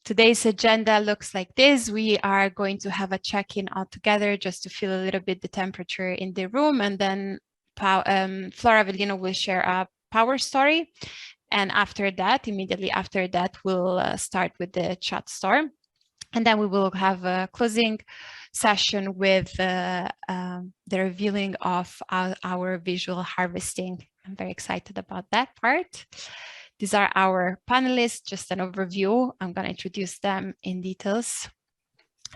today's agenda looks like this. We are going to have a check-in all together just to feel a little bit the temperature in the room. And then Flora Avellino will share a power story. And after that, immediately after that, we'll start with the Chatstorm. And then we will have a closing session with the revealing of our visual harvesting. I'm very excited about that part. These are our panelists, just an overview. I'm going to introduce them in details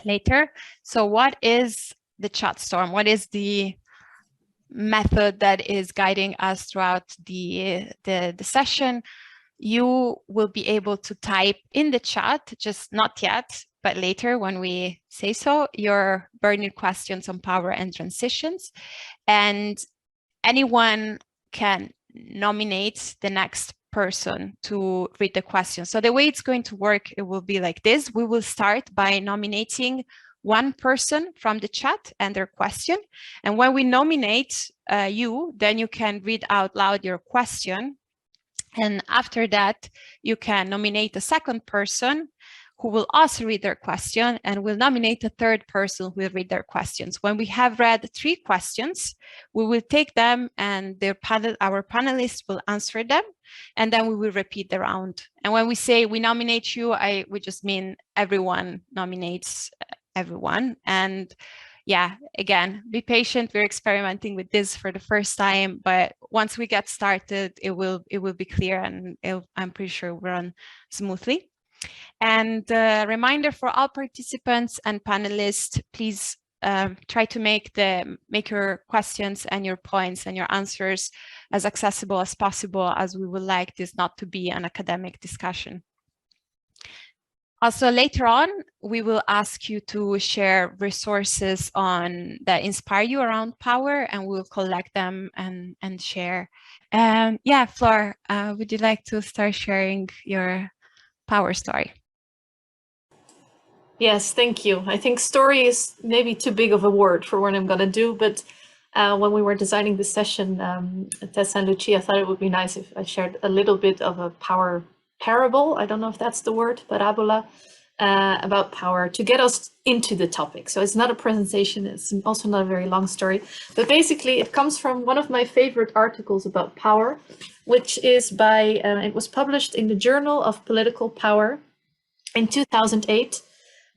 later. So what is the Chatstorm? What is the method that is guiding us throughout the session? You will be able to type in the chat, just not yet, but later when we say so, your burning questions on power and transitions. And anyone can nominate the next person to read the question. So the way it's going to work, it will be like this. We will start by nominating one person from the chat and their question. And when we nominate you, then you can read out loud your question. And after that, you can nominate a second person who will also read their question, and will nominate a third person who will read their questions. When we have read 3 questions, we will take them and our panelists will answer them, and then we will repeat the round. And when we say we nominate you, we just mean everyone nominates everyone. And yeah, again, be patient. We're experimenting with this for the first time, but once we get started, it will be clear, and I'm pretty sure we'll run smoothly. And a reminder for all participants and panelists, please try to make your questions and your points and your answers as accessible as possible, as we would like this not to be an academic discussion. Also, later on, we will ask you to share resources that inspire you around power, and we'll collect them and share. Yeah, Flor, would you like to start sharing your power story? Yes, thank you. I think story is maybe too big of a word for what I'm going to do, but when we were designing this session at Tessa and Lucia, I thought it would be nice if I shared a little bit of a power parable. I don't know if that's the word, parabola, about power to get us into the topic. So it's not a presentation, it's also not a very long story, but basically it comes from one of my favorite articles about power, which is by, it was published in the Journal of Political Power in 2008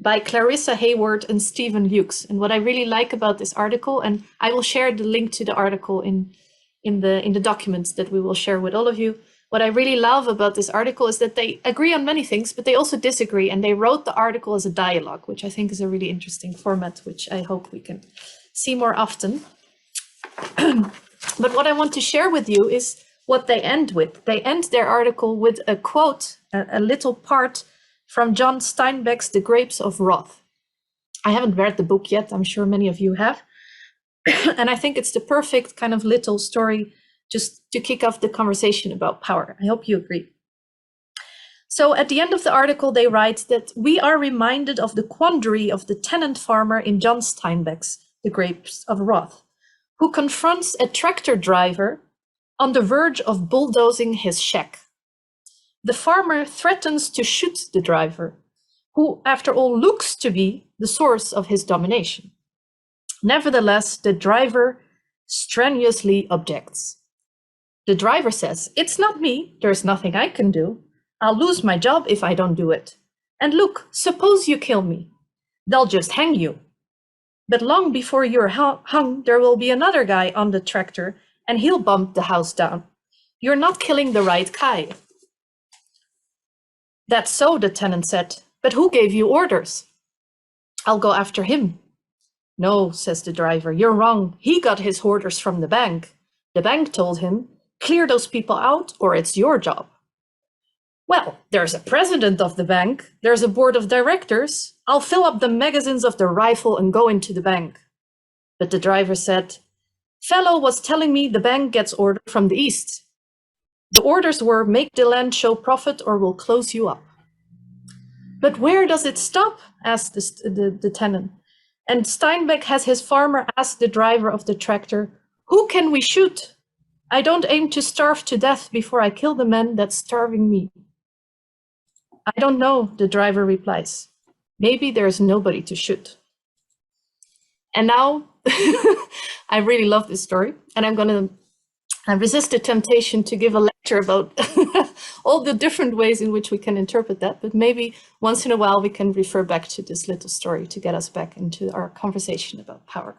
by Clarissa Hayward and Stephen Hughes. And what I really like about this article, and I will share the link to the article in the documents that we will share with all of you. What I really love about this article is that they agree on many things, but they also disagree. And they wrote the article as a dialogue, which I think is a really interesting format, which I hope we can see more often. But what I want to share with you is what they end with. They end their article with a quote, a little part from John Steinbeck's The Grapes of Wrath. I haven't read the book yet. I'm sure many of you have. And I think it's the perfect kind of little story just to kick off the conversation about power. I hope you agree. So at the end of the article, they write that we are reminded of the quandary of the tenant farmer in John Steinbeck's The Grapes of Wrath, who confronts a tractor driver on the verge of bulldozing his shack. The farmer threatens to shoot the driver, who, after all, looks to be the source of his domination. Nevertheless, the driver strenuously objects. The driver says, "It's not me. There's nothing I can do. I'll lose my job if I don't do it. And look, suppose you kill me. They'll just hang you. But long before you're hung, there will be another guy on the tractor, and he'll bump the house down. You're not killing the right guy." "That's so," the tenant said, "but who gave you orders?" "I'll go after him." "No," says the driver, "you're wrong. He got his orders from the bank. The bank told him, clear those people out or it's your job." "Well, there's a president of the bank. There's a board of directors. I'll fill up the magazines of the rifle and go into the bank." But the driver said, "Fellow was telling me the bank gets orders from the east. The orders were make the land show profit or we'll close you up." "But where does it stop?" asked the tenant. And Steinbeck has his farmer ask the driver of the tractor, "Who can we shoot? I don't aim to starve to death before I kill the man that's starving me." I don't know, the driver replies. Maybe there's nobody to shoot. And now, I really love this story, and I'm going to resist the temptation to give a lecture about all the different ways in which we can interpret that, but maybe once in a while we can refer back to this little story to get us back into our conversation about power.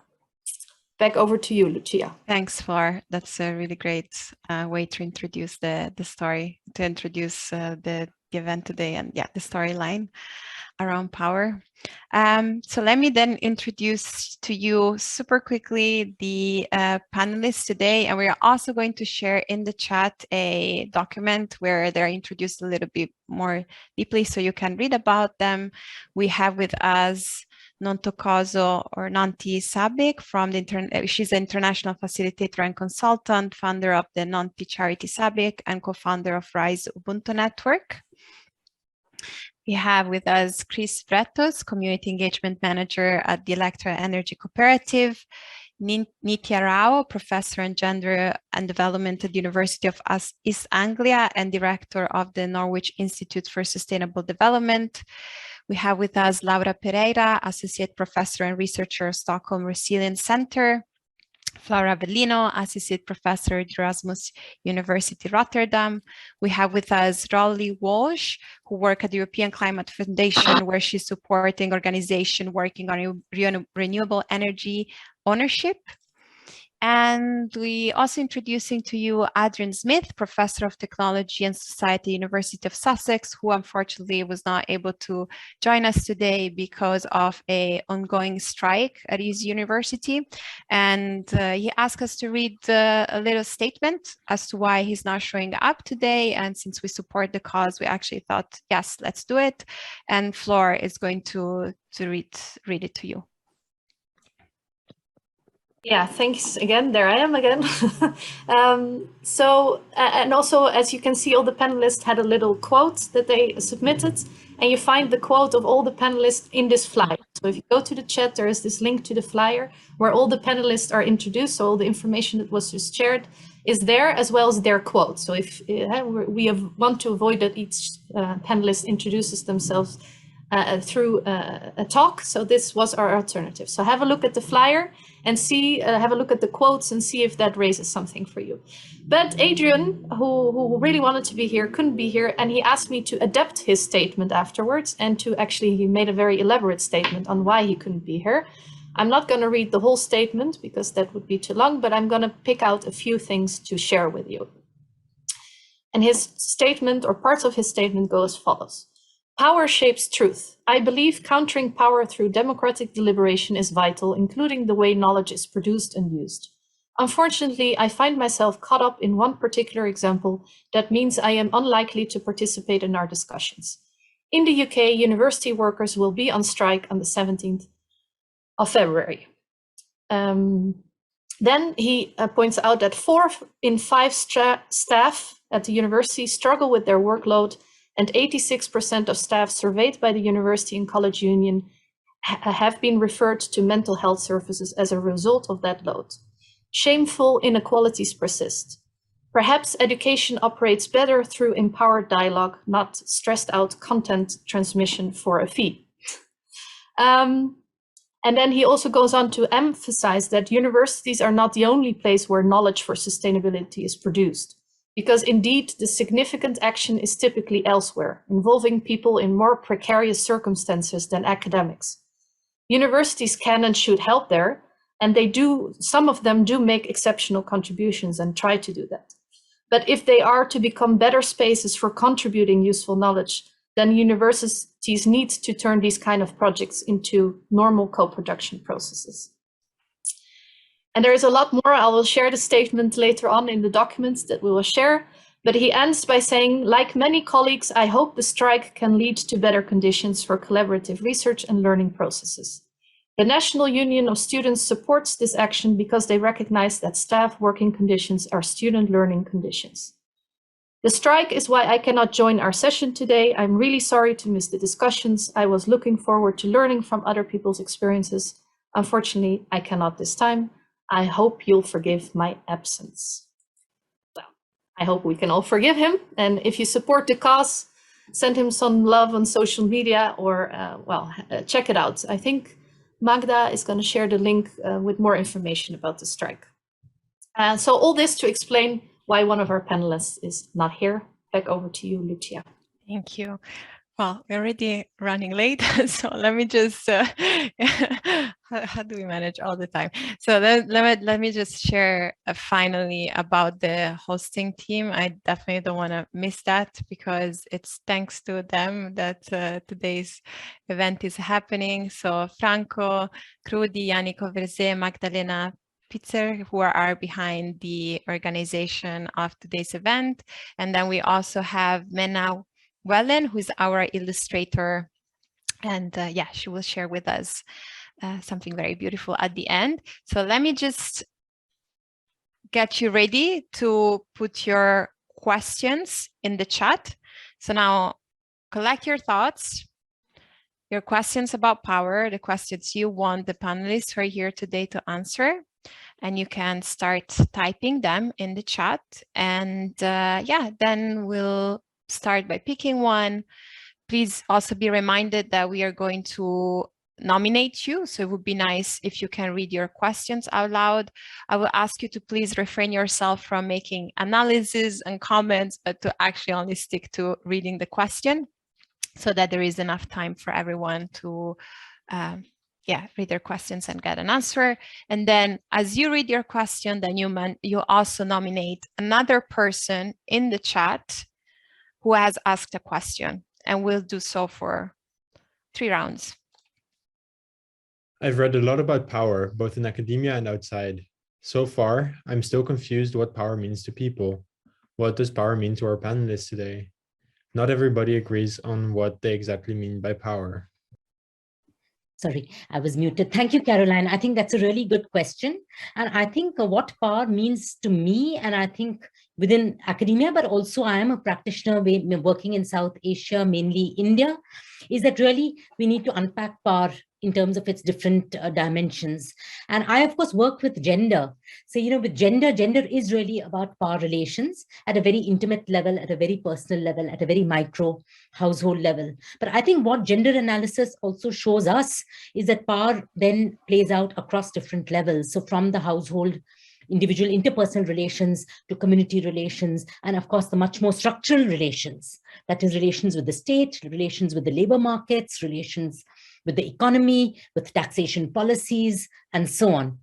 Back over to you, Lucia. Thanks, Flor. That's a really great way to introduce the story, to introduce the event today, and the storyline around power. So let me then introduce to you super quickly the panelists today, and we're also going to share in the chat a document where they're introduced a little bit more deeply so you can read about them. We have with us Nontokozo or Nanti Sabik from the she's an international facilitator and consultant, founder of the Nanti Charity Sabik and co-founder of Rise Ubuntu Network. We have with us Chris Bretos, Community Engagement Manager at the Electra Energy Cooperative, Nitya Rao, Professor in Gender and Development at the University of East Anglia and Director of the Norwich Institute for Sustainable Development. We have with us Laura Pereira, Associate Professor and Researcher of Stockholm Resilience Center, Flora Avellino, Associate Professor at Erasmus University Rotterdam. We have with us Rolly Walsh, who works at the European Climate Foundation, where she's supporting organizations working on renewable energy ownership. And we also introducing to you Adrian Smith, Professor of Technology and Society, University of Sussex, who unfortunately was not able to join us today because of an ongoing strike at his university. And he asked us to read a little statement as to why he's not showing up today. And since we support the cause, we actually thought, yes, let's do it. And Flor is going to read it to you. Yeah, thanks again. There I am again. And also, as you can see, all the panelists had a little quote that they submitted, and you find the quote of all the panelists in this flyer. So if you go to the chat, there is this link to the flyer where all the panelists are introduced. So all the information that was just shared is there, as well as their quote. So if we want to avoid that each panelist introduces themselves through a talk. So this was our alternative. So have a look at the flyer and see, have a look at the quotes and see if that raises something for you. But Adrian, who really wanted to be here, couldn't be here. And he asked me to adapt his statement afterwards and to actually, he made a very elaborate statement on why he couldn't be here. I'm not going to read the whole statement because that would be too long, but I'm going to pick out a few things to share with you. And his statement, or parts of his statement, go as follows. Power shapes truth. I believe countering power through democratic deliberation is vital, including the way knowledge is produced and used. Unfortunately, I find myself caught up in one particular example that means I am unlikely to participate in our discussions. In the UK, university workers will be on strike on the 17th of February. Then he points out that 4 in 5 staff at the university struggle with their workload, and 86% of staff surveyed by the University and College Union have been referred to mental health services as a result of that load. Shameful inequalities persist. Perhaps education operates better through empowered dialogue, not stressed out content transmission for a fee. And then he also goes on to emphasize that universities are not the only place where knowledge for sustainability is produced, because indeed the significant action is typically elsewhere, involving people in more precarious circumstances than academics. Universities can and should help there, and they do, some of them do make exceptional contributions and try to do that. But if they are to become better spaces for contributing useful knowledge, then universities need to turn these kind of projects into normal co-production processes. And there is a lot more. I will share the statement later on in the documents that we will share. But he ends by saying, like many colleagues, I hope the strike can lead to better conditions for collaborative research and learning processes. The National Union of Students supports this action because they recognize that staff working conditions are student learning conditions. The strike is why I cannot join our session today. I'm really sorry to miss the discussions. I was looking forward to learning from other people's experiences. Unfortunately, I cannot this time. I hope you'll forgive my absence. Well, I hope we can all forgive him. And if you support the cause, send him some love on social media, or check it out. I think Magda is going to share the link with more information about the strike. So all this to explain why one of our panelists is not here. Back over to you, Lucia. Thank you. Well, we're already running late, so let me just, how do we manage all the time? So let me just share finally about the hosting team. I definitely don't want to miss that, because it's thanks to them that today's event is happening. So Franco, Crudi, Yannick Verze, Magdalena Pitzer, who are behind the organization of today's event. And then we also have Mena Wellen, who's our illustrator, and yeah, she will share with us something very beautiful at the end. So let me just get you ready to put your questions in the chat. So now collect your thoughts, your questions about power, the questions you want the panelists who are here today to answer, and you can start typing them in the chat. And yeah, then we'll start by picking one. Please also be reminded that we are going to nominate you. So it would be nice if you can read your questions out loud. I will ask you to please refrain yourself from making analysis and comments, but to actually only stick to reading the question, so that there is enough time for everyone to read their questions and get an answer. And then as you read your question, then you also nominate another person in the chat who has asked a question. And we'll do so for 3 rounds. I've read a lot about power, both in academia and outside. So far, I'm still confused what power means to people. What does power mean to our panelists today? Not everybody agrees on what they exactly mean by power. Sorry, I was muted. Thank you, Caroline. I think that's a really good question. And I think what power means to me, and I think within academia, but also I am a practitioner working in South Asia, mainly India, is that really we need to unpack power in terms of its different dimensions. And I, of course, work with gender. So, with gender is really about power relations at a very intimate level, at a very personal level, at a very micro household level. But I think what gender analysis also shows us is that power then plays out across different levels. So from the household, individual interpersonal relations to community relations, and of course the much more structural relations, that is relations with the state, relations with the labor markets, relations with the economy, with taxation policies, and so on.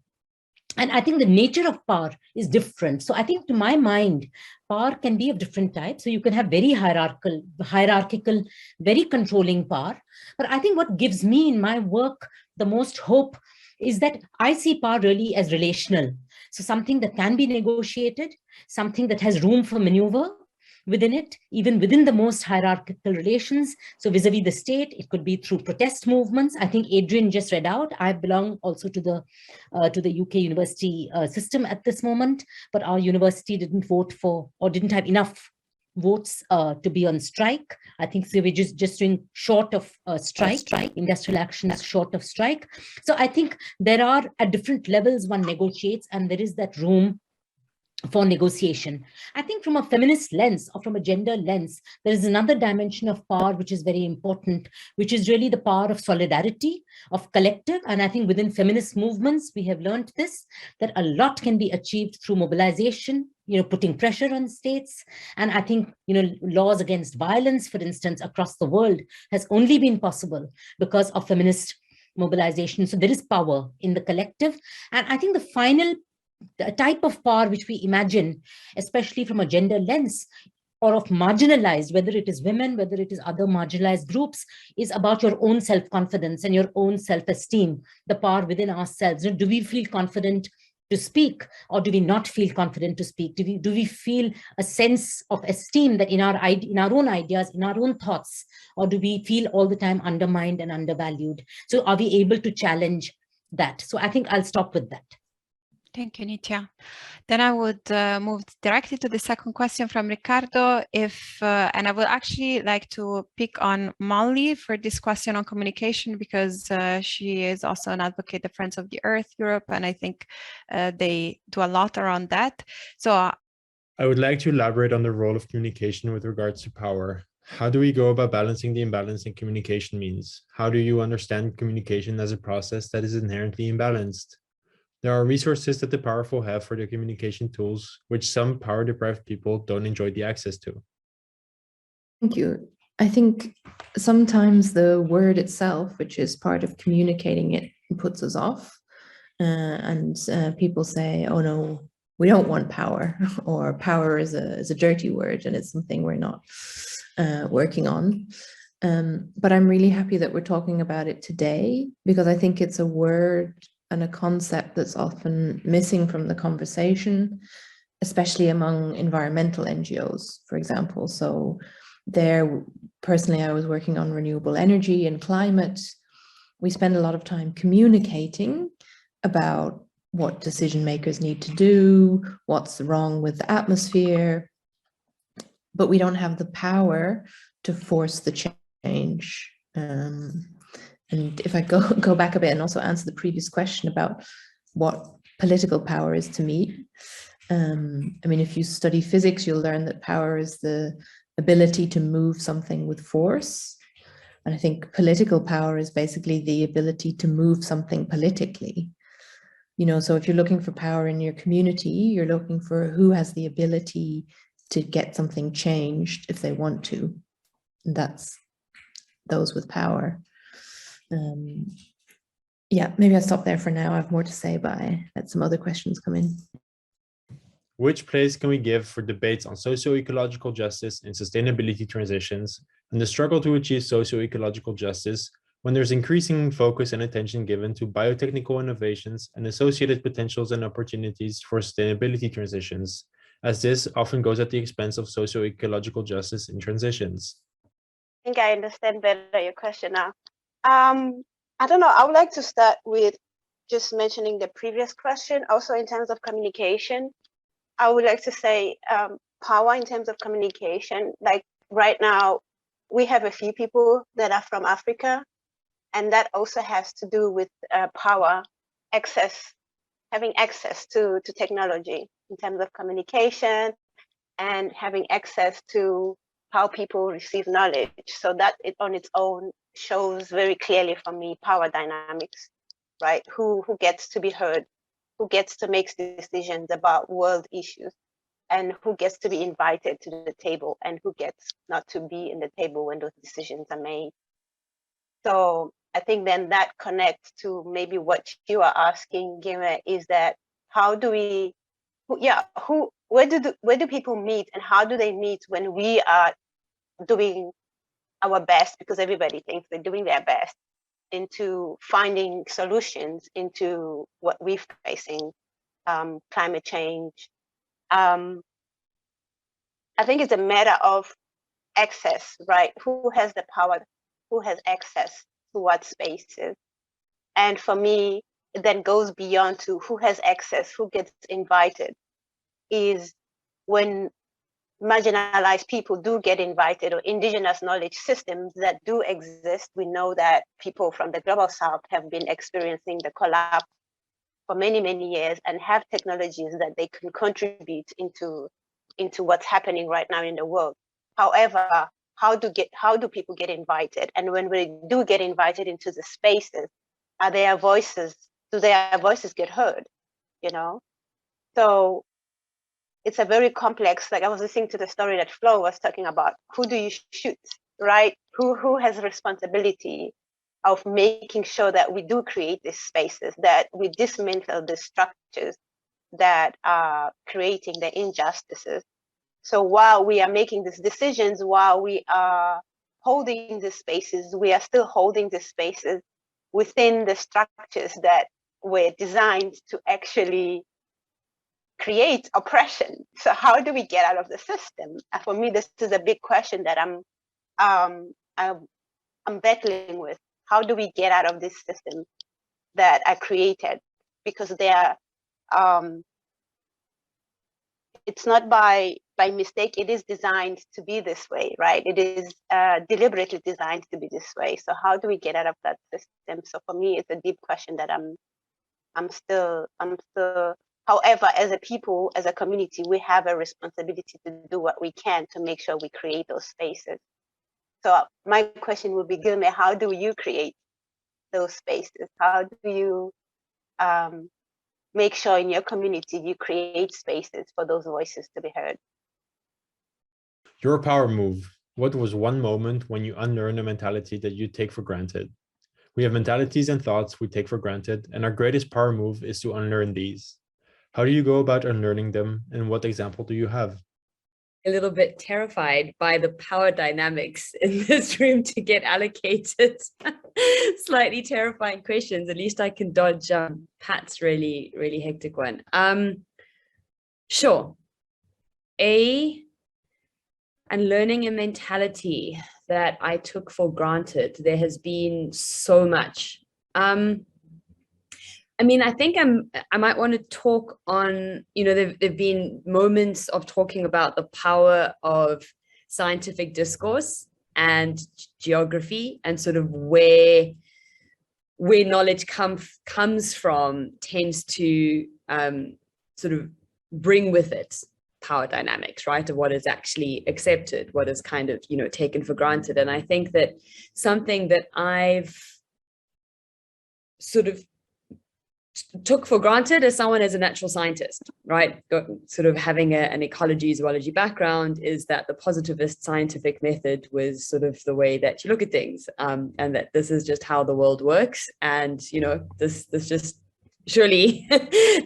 And I think the nature of power is different. So I think, to my mind, power can be of different types. So you can have very hierarchical, very controlling power. But I think what gives me in my work the most hope is that I see power really as relational. So something that can be negotiated, something that has room for maneuver within it, even within the most hierarchical relations. So vis-a-vis the state, it could be through protest movements. I think Adrian just read out, I belong also to the UK university system at this moment, but our university didn't vote for, or didn't have enough votes to be on strike. I think so we're just doing short of strike, industrial action is short of strike. So I think there are at different levels one negotiates, and there is that room for negotiation. I think from a feminist lens or from a gender lens, there is another dimension of power which is very important, which is really the power of solidarity, of collective. And I think within feminist movements, we have learned this, that a lot can be achieved through mobilization, putting pressure on states. And I think, laws against violence, for instance, across the world has only been possible because of feminist mobilization. So there is power in the collective. And I think the final type of power which we imagine, especially from a gender lens, or of marginalized, whether it is women, whether it is other marginalized groups, is about your own self-confidence and your own self-esteem, the power within ourselves. Do we feel confident to speak, or do we not feel confident to speak? Do we feel a sense of esteem that in our own ideas, in our own thoughts, or do we feel all the time undermined and undervalued? So are we able to challenge that? So I think I'll stop with that. Thank you, Nitya. Then I would move directly to the second question from Ricardo. And I would actually like to pick on Molly for this question on communication, because she is also an advocate of Friends of the Earth Europe, and I think they do a lot around that. So I would like to elaborate on the role of communication with regards to power. How do we go about balancing the imbalance in communication means? How do you understand communication as a process that is inherently imbalanced? There are resources that the powerful have for their communication tools, which some power-deprived people don't enjoy the access to. Thank you. I think sometimes the word itself, which is part of communicating it, puts us off. And people say, oh no, we don't want power, or power is a dirty word and it's something we're not working on. But I'm really happy that we're talking about it today, because I think it's a word and a concept that's often missing from the conversation, especially among environmental NGOs, for example. So there, personally, I was working on renewable energy and climate. We spend a lot of time communicating about what decision makers need to do, what's wrong with the atmosphere, but we don't have the power to force the change. And if I go back a bit and also answer the previous question about what political power is to me, I mean, if you study physics, you'll learn that power is the ability to move something with force. And I think political power is basically the ability to move something politically. You know, so if you're looking for power in your community, you're looking for who has the ability to get something changed if they want to. And that's those with power. Yeah, maybe I'll stop there for now. I have more to say, but I let some other questions come in. Which place can we give for debates on socio-ecological justice and sustainability transitions, and the struggle to achieve socio-ecological justice when there's increasing focus and attention given to biotechnical innovations and associated potentials and opportunities for sustainability transitions, as this often goes at the expense of socio-ecological justice in transitions? I think I understand better your question now. I don't know, I would like to start with just mentioning the previous question. Also, in terms of communication, I would like to say power in terms of communication. Like right now, we have a few people that are from Africa, and that also has to do with power, having access to technology in terms of communication, and having access to how people receive knowledge. So that it on its own shows very clearly for me power dynamics, right? Who gets to be heard, who gets to make decisions about world issues, and who gets to be invited to the table, and who gets not to be in the table when those decisions are made. So I think then that connects to maybe what you are asking, Gime, is that how do we, where do people meet, and how do they meet when we are doing our best, because everybody thinks they're doing their best, into finding solutions into what we're facing, climate change. I think it's a matter of access, right? Who has the power? Who has access to what spaces? And for me, it then goes beyond to who has access, who gets invited, is when marginalized people do get invited, or indigenous knowledge systems that do exist. We know that people from the global south have been experiencing the collapse for many, many years, and have technologies that they can contribute into what's happening right now in the world. However, how do people get invited? And when we do get invited into the spaces, do their voices get heard? You know? So it's a very complex, like I was listening to the story that Flo was talking about. Who do you shoot, right? Who has the responsibility of making sure that we do create these spaces, that we dismantle the structures that are creating the injustices? So while we are making these decisions, while we are holding these spaces, we are still holding these spaces within the structures that were designed to actually create oppression. So how do we get out of the system? For me, this is a big question that I'm battling with. How do we get out of this system that are created? Because they are, it's not by mistake. It is designed to be this way, right? It is deliberately designed to be this way. So how do we get out of that system? So for me, it's a deep question that I'm still. However, as a people, as a community, we have a responsibility to do what we can to make sure we create those spaces. So my question would be, Gilme, how do you create those spaces? How do you make sure in your community you create spaces for those voices to be heard? Your power move. What was one moment when you unlearned a mentality that you take for granted? We have mentalities and thoughts we take for granted, and our greatest power move is to unlearn these. How do you go about unlearning them, and what example do you have? A little bit terrified by the power dynamics in this room to get allocated slightly terrifying questions. At least I can dodge Pat's really hectic one. Sure. Unlearning a mentality that I took for granted. There has been so much. I mean, I think I might want to talk on, you know, there've been moments of talking about the power of scientific discourse and geography, and sort of where knowledge comes from tends to sort of bring with it power dynamics, right? Of what is actually accepted, what is kind of, you know, taken for granted. And I think that something that I've sort of took for granted as someone as a natural scientist, right? Sort of having an ecology, zoology background, is that the positivist scientific method was sort of the way that you look at things, and that this is just how the world works. And, you know, this just surely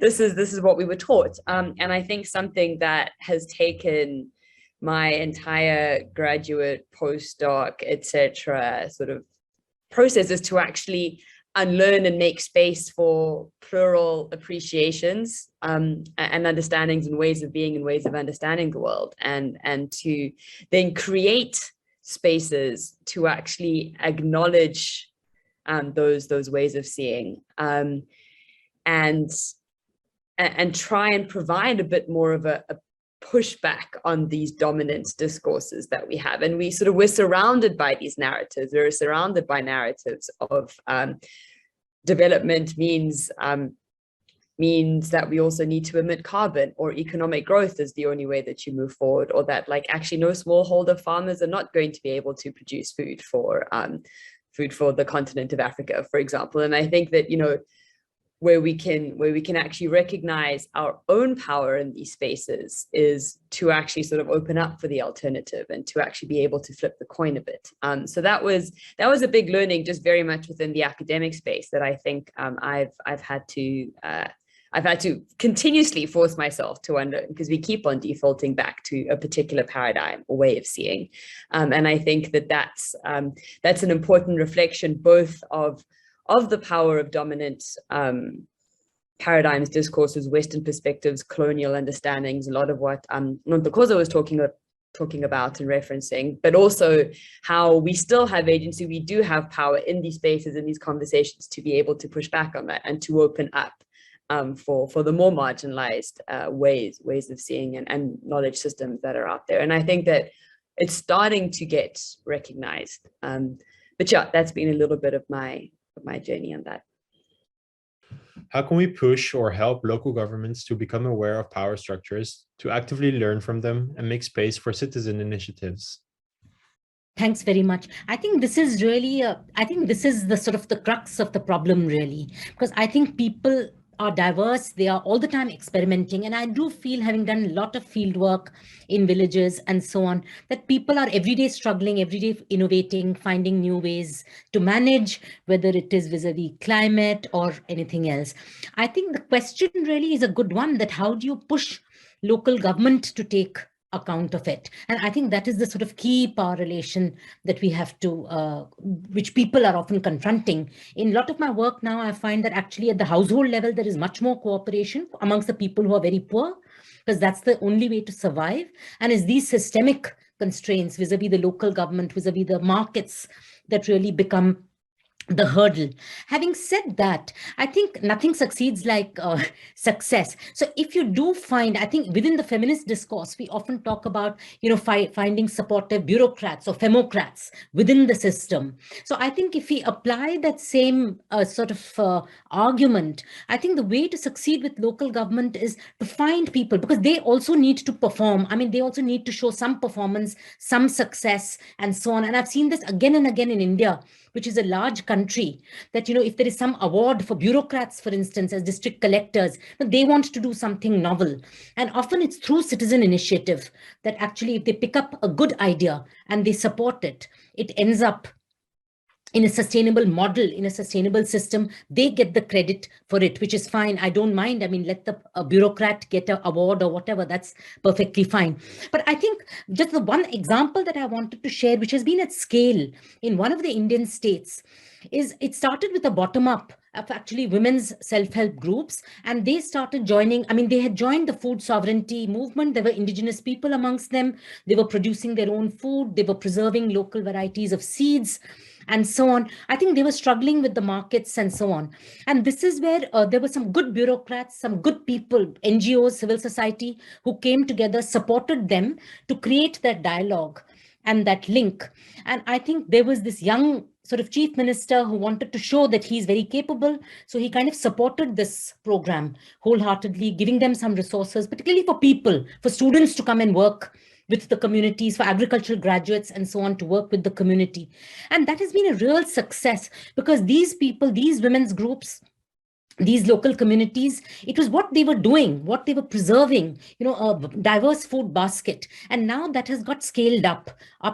this is what we were taught. And I think something that has taken my entire graduate, postdoc, etc. sort of process is to actually unlearn and make space for plural appreciations and understandings and ways of being and ways of understanding the world, and to then create spaces to actually acknowledge those ways of seeing, and try and provide a bit more of a pushback on these dominant discourses that we have. And we're surrounded by these narratives. We're surrounded by narratives of development means that we also need to emit carbon, or economic growth is the only way that you move forward, or that, like, actually no smallholder farmers are not going to be able to produce food for the continent of Africa, for example. And I think that, you know, where we can actually recognize our own power in these spaces is to actually sort of open up for the alternative, and to actually be able to flip the coin a bit. So that was a big learning, just very much within the academic space, that I think I've had to continuously force myself to unlearn, because we keep on defaulting back to a particular paradigm or way of seeing. And I think that that's an important reflection, both of the power of dominant paradigms, discourses, Western perspectives, colonial understandings, a lot of what Nontokozo was talking about and referencing, but also how we still have agency. We do have power in these spaces, in these conversations, to be able to push back on that and to open up for the more marginalized ways of seeing and knowledge systems that are out there. And I think that it's starting to get recognized. But yeah, that's been a little bit of my journey on that. How can we push or help local governments to become aware of power structures, to actively learn from them and make space for citizen initiatives? Thanks very much. I think this is really, this is the sort of the crux of the problem, really, because I think people are diverse. They are all the time experimenting. And I do feel, having done a lot of field work in villages and so on, that people are every day struggling, every day innovating, finding new ways to manage, whether it is vis-a-vis climate or anything else. I think the question really is a good one, that how do you push local government to take account of it? And I think that is the sort of key power relation that we have to, which people are often confronting. In a lot of my work now, I find that actually at the household level, there is much more cooperation amongst the people who are very poor, because that's the only way to survive. And it's these systemic constraints vis-a-vis the local government, vis-a-vis the markets, that really become the hurdle. Having said that, I think nothing succeeds like success. So if you do find, I think within the feminist discourse, we often talk about, finding supportive bureaucrats or femocrats within the system. So I think if we apply that same sort of argument, I think the way to succeed with local government is to find people, because they also need to perform. I mean, they also need to show some performance, some success, and so on. And I've seen this again and again in India, which is a large country, that, if there is some award for bureaucrats, for instance, as district collectors, they want to do something novel. And often it's through citizen initiative that actually, if they pick up a good idea and they support it, it ends up in a sustainable model, in a sustainable system. They get the credit for it, which is fine. I don't mind. I mean, let the bureaucrat get an award or whatever. That's perfectly fine. But I think just the one example that I wanted to share, which has been at scale in one of the Indian states, is it started with a bottom-up of actually women's self-help groups, and they started joining. I mean, they had joined the food sovereignty movement. There were indigenous people amongst them. They were producing their own food. They were preserving local varieties of seeds, and so on. I think they were struggling with the markets and so on. And this is where there were some good bureaucrats, some good people, NGOs, civil society, who came together, supported them to create that dialogue and that link. And I think there was this young sort of chief minister who wanted to show that he's very capable. So he kind of supported this program wholeheartedly, giving them some resources, particularly for people, for students to come and work with the communities, for agricultural graduates and so on, to work with the community. And that has been a real success, because these people, these women's groups, these local communities, it was what they were doing, what they were preserving, a diverse food basket. And now that has got scaled up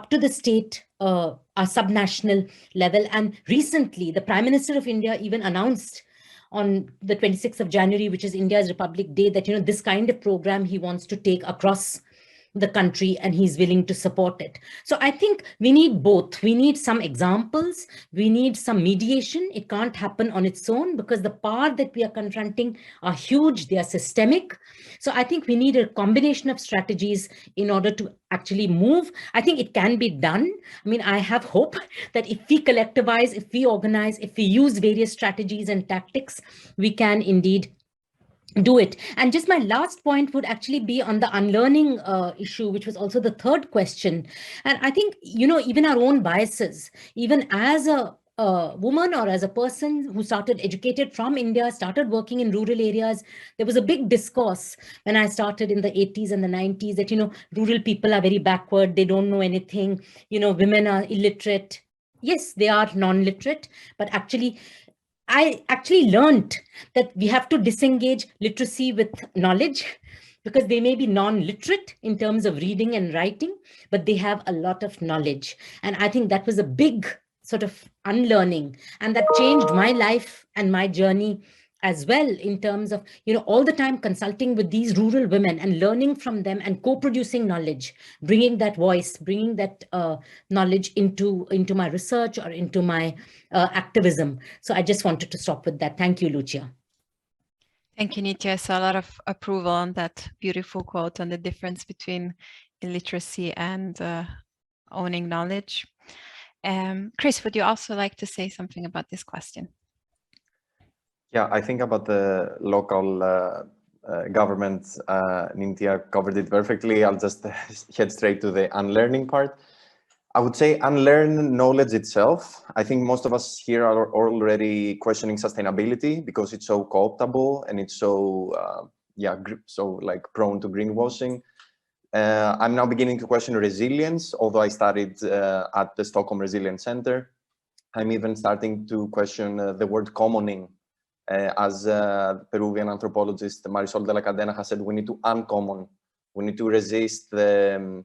to the state, a subnational level. And recently, the Prime Minister of India even announced on the 26th of January, which is India's Republic Day, that, this kind of program he wants to take across the country, and he's willing to support it. So I think we need both. We need some examples. We need some mediation. It can't happen on its own, because the power that we are confronting are huge. They are systemic. So I think we need a combination of strategies in order to actually move. I think it can be done. I mean, I have hope that if we collectivize, if we organize, if we use various strategies and tactics, we can indeed do it. And just my last point would actually be on the unlearning issue, which was also the third question. And I think, even our own biases, even as a woman or as a person who started educated from India, started working in rural areas, there was a big discourse when I started in the 80s and the 90s that, rural people are very backward. They don't know anything. Women are illiterate. Yes, they are non-literate, but I actually learned that we have to disengage literacy with knowledge, because they may be non-literate in terms of reading and writing, but they have a lot of knowledge. And I think that was a big sort of unlearning, and that changed my life and my journey as well, in terms of, all the time consulting with these rural women and learning from them and co-producing knowledge, bringing that voice, bringing that knowledge into my research or into my activism. So I just wanted to stop with that. Thank you, Lucia. Thank you, Nitya. So a lot of approval on that beautiful quote on the difference between illiteracy and owning knowledge. Chris, would you also like to say something about this question? Yeah, I think about the local government, Nitya covered it perfectly. I'll just head straight to the unlearning part. I would say unlearn knowledge itself. I think most of us here are already questioning sustainability because it's so co-optable and it's so, so like prone to greenwashing. I'm now beginning to question resilience, although I studied at the Stockholm Resilience Center. I'm even starting to question the word commoning. As Peruvian anthropologist Marisol de la Cadena has said, we need to uncommon. We need to resist the,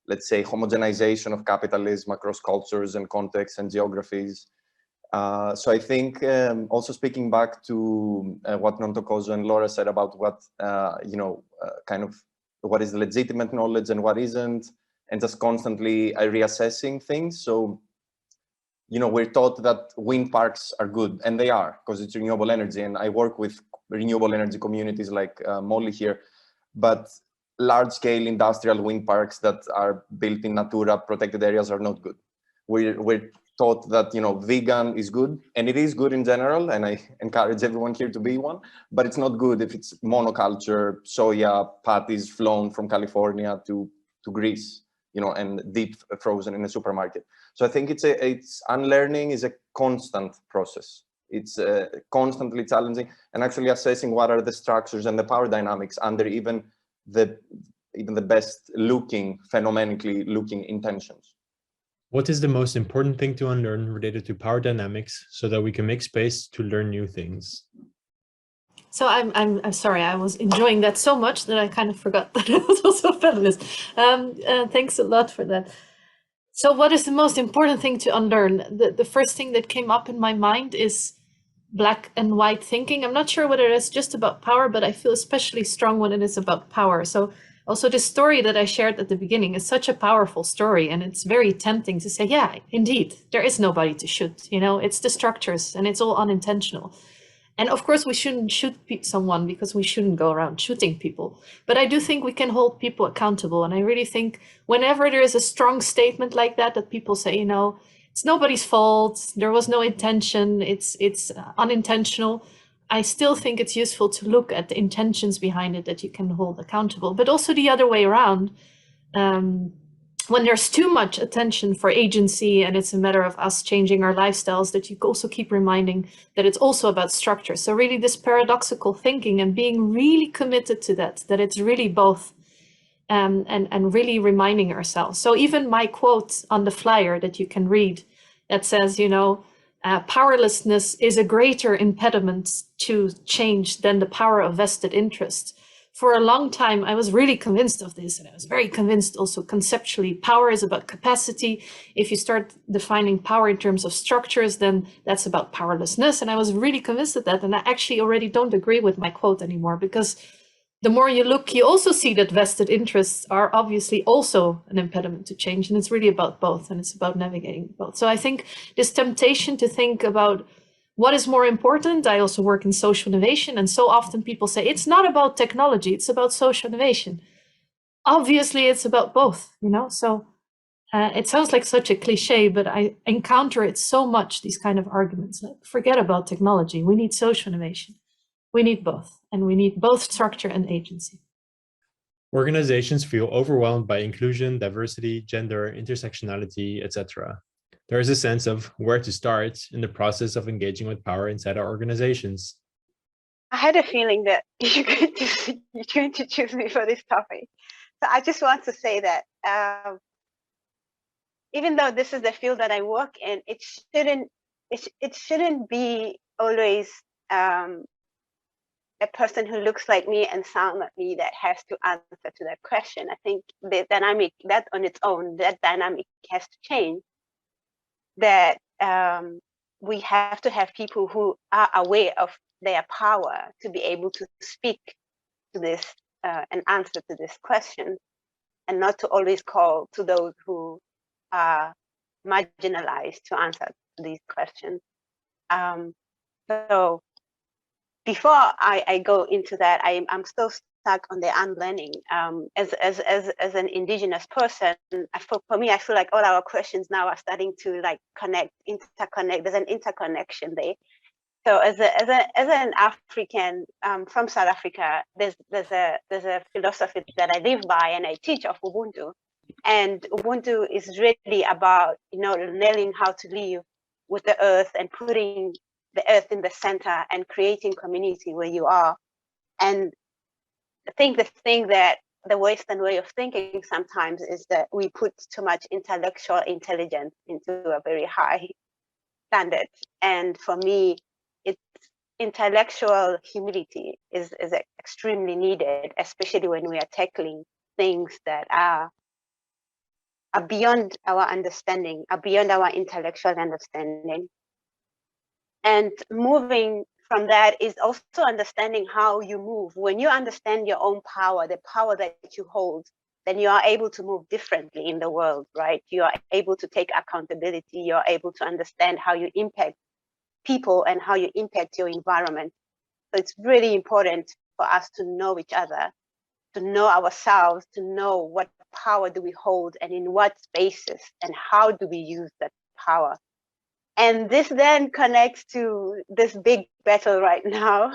let's say, homogenization of capitalism across cultures and contexts and geographies. So I think also speaking back to what Nontokozo and Laura said about what, kind of what is legitimate knowledge and what isn't, and just constantly reassessing things. So, we're taught that wind parks are good, and they are, because it's renewable energy. And I work with renewable energy communities like Molly here, but large-scale industrial wind parks that are built in Natura protected areas are not good. We're thought that, you know, vegan is good, and it is good in general, and I encourage everyone here to be one, but it's not good if it's monoculture, soya patties flown from California to Greece, you know, and deep frozen in a supermarket. So I think it's unlearning is a constant process. It's constantly challenging and actually assessing what are the structures and the power dynamics under even the best looking, phenomenically looking intentions. What is the most important thing to unlearn related to power dynamics so that we can make space to learn new things? So I'm sorry, I was enjoying that so much that I kind of forgot that I was also a panelist. Thanks a lot for that. So what is the most important thing to unlearn? The first thing that came up in my mind is black and white thinking. I'm not sure whether it's just about power, but I feel especially strong when it is about power. So also the story that I shared at the beginning is such a powerful story, and it's very tempting to say, yeah, indeed, there is nobody to shoot, you know, it's the structures and it's all unintentional. And of course, we shouldn't shoot someone because we shouldn't go around shooting people. But I do think we can hold people accountable. And I really think whenever there is a strong statement like that, that people say, you know, it's nobody's fault, there was no intention, it's unintentional, I still think it's useful to look at the intentions behind it that you can hold accountable. But also the other way around, when there's too much attention for agency and it's a matter of us changing our lifestyles, that you also keep reminding that it's also about structure. So really this paradoxical thinking and being really committed to that it's really both, and really reminding ourselves. So even my quote on the flyer that you can read that says, you know, powerlessness is a greater impediment to change than the power of vested interest. For a long time, I was really convinced of this, and I was very convinced also conceptually, power is about capacity. If you start defining power in terms of structures, then that's about powerlessness. And I was really convinced of that. And I actually already don't agree with my quote anymore, because the more you look, you also see that vested interests are obviously also an impediment to change. And it's really about both, and it's about navigating both. So I think this temptation to think about what is more important. I also work in social innovation, and so often people say it's not about technology, it's about social innovation. Obviously, it's about both, you know. So it sounds like such a cliche, but I encounter it so much, these kind of arguments. Like, forget about technology, we need social innovation. We need both, and we need both structure and agency. Organizations feel overwhelmed by inclusion, diversity, gender, intersectionality, etc. There is a sense of where to start in the process of engaging with power inside our organizations. I had a feeling that you're going to choose me for this topic. So I just want to say that even though this is the field that I work in, it shouldn't be always a person who looks like me and sounds like me that has to answer to that question. I think the dynamic, that on its own, that dynamic has to change. That we have to have people who are aware of their power to be able to speak to this and answer to this question, and not to always call to those who are marginalized to answer these questions. So before I go into that, I'm still stuck on the unlearning. As an indigenous person, for me, I feel like all our questions now are starting to like interconnect. There's an interconnection there. So as an African from South Africa, there's a philosophy that I live by and I teach of Ubuntu, and Ubuntu is really about, you know, learning how to live with the earth and putting the earth in the center and creating community where you are. And I think the thing that the Western way of thinking sometimes is that we put too much intellectual intelligence into a very high standard. And for me, it's intellectual humility is extremely needed, especially when we are tackling things that are beyond our understanding, are beyond our intellectual understanding. And moving from that is also understanding how you move. When you understand your own power, the power that you hold, then you are able to move differently in the world, right? You are able to take accountability. You're able to understand how you impact people and how you impact your environment. So it's really important for us to know each other, to know ourselves, to know what power do we hold and in what spaces and how do we use that power And this then connects to this big battle right now.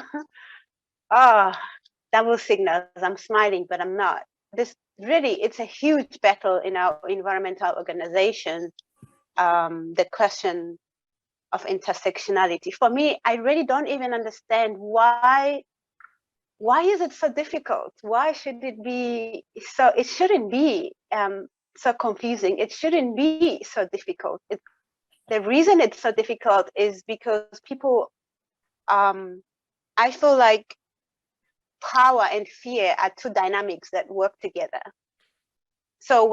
Double signals. I'm smiling, but I'm not. This really, it's a huge battle in our environmental organizations. The question of intersectionality. For me, I really don't even understand why is it so difficult? Why should it be so? It shouldn't be so confusing. It shouldn't be so difficult. The reason it's so difficult is because people, I feel like power and fear are two dynamics that work together. So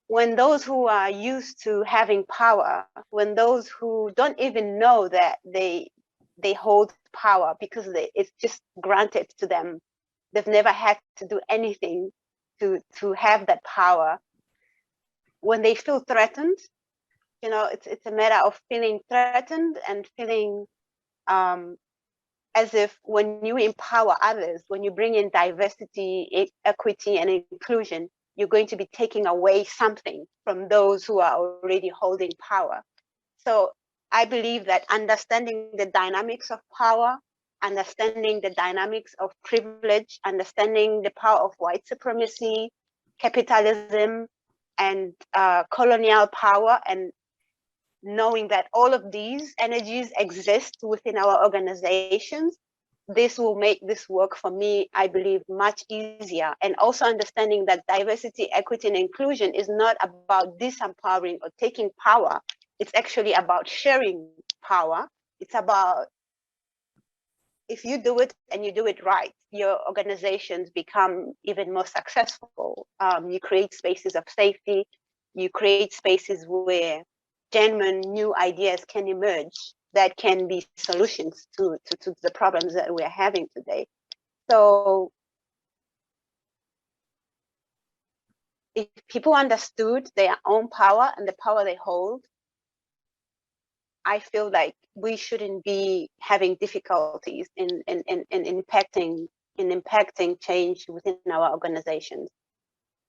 when those who are used to having power, when those who don't even know that they hold power because it's just granted to them, they've never had to do anything to have that power. When they feel threatened, you know, it's a matter of feeling threatened and feeling as if when you empower others, when you bring in diversity, equity, and inclusion, you're going to be taking away something from those who are already holding power. So I believe that understanding the dynamics of power, understanding the dynamics of privilege, understanding the power of white supremacy, capitalism, and colonial power, and knowing that all of these energies exist within our organizations, this will make this work for me, I believe, much easier. And also understanding that diversity, equity, and inclusion is not about disempowering or taking power. It's actually about sharing power. It's about, if you do it and you do it right, your organizations become even more successful. You create spaces of safety. You create spaces where genuine new ideas can emerge that can be solutions to the problems that we're having today. So if people understood their own power and the power they hold, I feel like we shouldn't be having difficulties in impacting change within our organizations.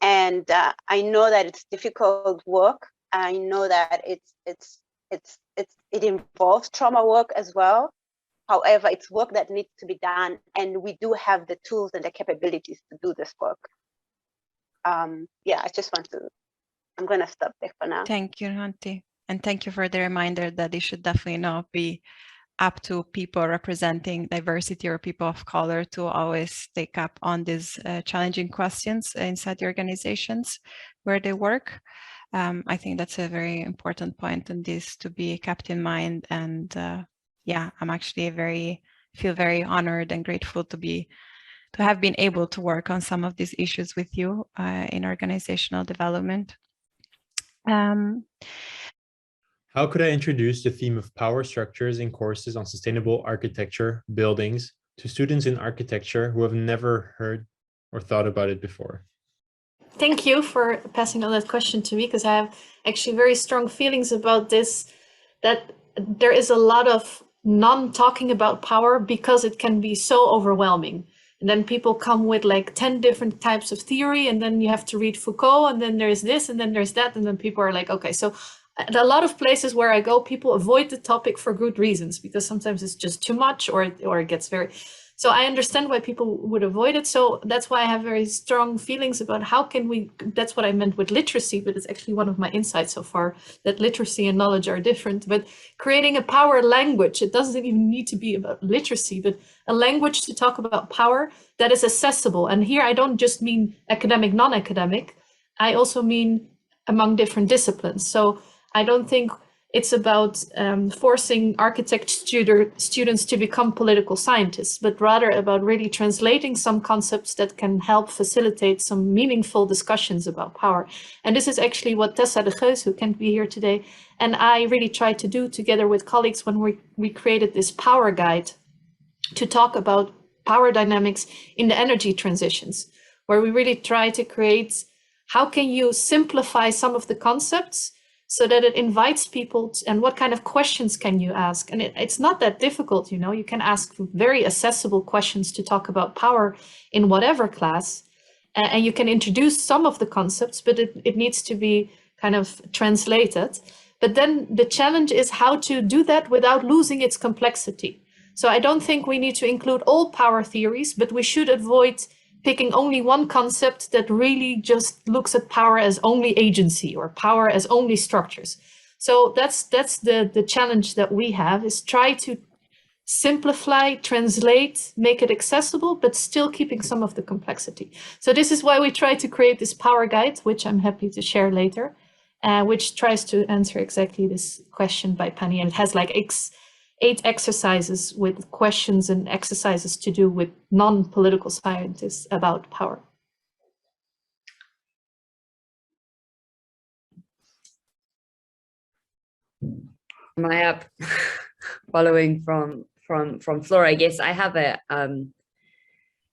And I know that it's difficult work. I know that it involves trauma work as well. However, it's work that needs to be done, and we do have the tools and the capabilities to do this work. Yeah, I just want to, I'm going to stop there for now. Thank you, Hanti. And thank you for the reminder that it should definitely not be up to people representing diversity or people of color to always take up on these challenging questions inside the organizations where they work. I think that's a very important point, and this to be kept in mind. And yeah, I'm actually feel very honored and grateful to have been able to work on some of these issues with you in organizational development. How could I introduce the theme of power structures in courses on sustainable architecture, buildings, to students in architecture who have never heard or thought about it before? Thank you for passing on that question to me, because I have actually very strong feelings about this, that there is a lot of non-talking about power because it can be so overwhelming. And then people come with like 10 different types of theory, and then you have to read Foucault, and then there's this, and then there's that, and then people are like, okay, so at a lot of places where I go, people avoid the topic for good reasons, because sometimes it's just too much, or it gets very, so I understand why people would avoid it. So that's why I have very strong feelings about how can we, that's what I meant with literacy, but it's actually one of my insights so far, that literacy and knowledge are different, but creating a power language, it doesn't even need to be about literacy, but a language to talk about power that is accessible. And here I don't just mean academic, non-academic, I also mean among different disciplines. So I don't think it's about forcing architect students to become political scientists, but rather about really translating some concepts that can help facilitate some meaningful discussions about power. And this is actually what Tessa de Geus, who can't be here today, and I really tried to do together with colleagues when we created this power guide to talk about power dynamics in the energy transitions, where we really try to create, how can you simplify some of the concepts so that it invites people to, and what kind of questions can you ask? And it's not that difficult, you know, you can ask very accessible questions to talk about power in whatever class, and you can introduce some of the concepts, but it needs to be kind of translated. But then the challenge is how to do that without losing its complexity. So I don't think we need to include all power theories, but we should avoid picking only one concept that really just looks at power as only agency or power as only structures. So that's the challenge that we have, is try to simplify, translate, make it accessible, but still keeping some of the complexity. So this is why we try to create this power guide, which I'm happy to share later, which tries to answer exactly this question by Penny. And it has like 8 exercises with questions and exercises to do with non-political scientists about power. Am I up? Following from Flora, I guess I have a